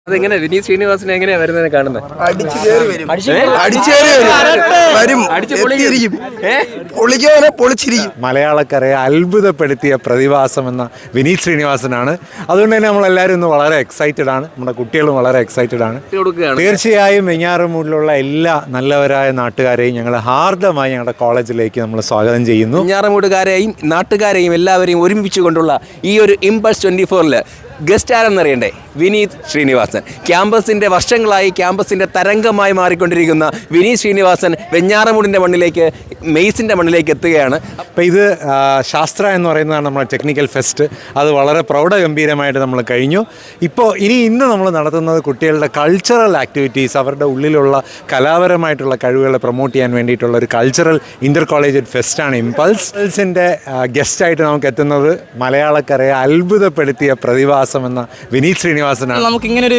അതെങ്ങനെ വിനീത് ശ്രീനിവാസനെ എങ്ങനെയാ വരുന്നത് കാണുന്നത്? മലയാളക്കരയെ അത്ഭുതപ്പെടുത്തിയ പ്രതിഭാസം എന്ന വിനീത് ശ്രീനിവാസനാണ്. അതുകൊണ്ട് തന്നെ നമ്മളെല്ലാവരും ഇന്ന് വളരെ എക്സൈറ്റഡ് ആണ്. നമ്മുടെ കുട്ടികളും വളരെ എക്സൈറ്റഡ് ആണ്. തീർച്ചയായും വെഞ്ഞാറമൂടിലുള്ള എല്ലാ നല്ലവരായ നാട്ടുകാരെയും ഞങ്ങൾ ഹാർദമായി ഞങ്ങളുടെ കോളേജിലേക്ക് നമ്മൾ സ്വാഗതം ചെയ്യുന്നു. വെഞ്ഞാറമൂടുകാരെയും നാട്ടുകാരെയും എല്ലാവരെയും ഒരുമിച്ച് കൊണ്ടുള്ള ഈ ഒരു ഇമ്പൾസ് 24-ല് ഗസ്റ്റ് ആരെന്നറിയണ്ടേ? വിനീത് ശ്രീനിവാസൻ. ക്യാമ്പസിൻ്റെ വർഷങ്ങളായി ക്യാമ്പസിൻ്റെ തരംഗമായി മാറിക്കൊണ്ടിരിക്കുന്ന വിനീത് ശ്രീനിവാസൻ വെഞ്ഞാറമൂടിൻ്റെ മണ്ണിലേക്ക്, മെയ്സിൻ്റെ മണ്ണിലേക്ക് എത്തുകയാണ്. അപ്പോൾ ഇത് ശാസ്ത്ര എന്ന് പറയുന്നതാണ് നമ്മുടെ ടെക്നിക്കൽ ഫെസ്റ്റ്. അത് വളരെ പ്രൗഢഗംഭീരമായിട്ട് നമ്മൾ കഴിഞ്ഞു. ഇന്ന് നമ്മൾ നടത്തുന്നത് കുട്ടികളുടെ കൾച്ചറൽ ആക്ടിവിറ്റീസ്, അവരുടെ ഉള്ളിലുള്ള കലാപരമായിട്ടുള്ള കഴിവുകളെ പ്രൊമോട്ട് ചെയ്യാൻ വേണ്ടിയിട്ടുള്ള ഒരു കൾച്ചറൽ ഇൻ്റർ കോളേജ് ഫെസ്റ്റാണ് ഇമ്പൾസിൻ്റെ ഗസ്റ്റായിട്ട് നമുക്ക് എത്തുന്നത് മലയാളക്കരയെ അത്ഭുതപ്പെടുത്തിയ പ്രതിഭാസം എന്ന വിനീത് ശ്രീനിവാസനാണ്. നമുക്ക് ഇങ്ങനെ ഒരു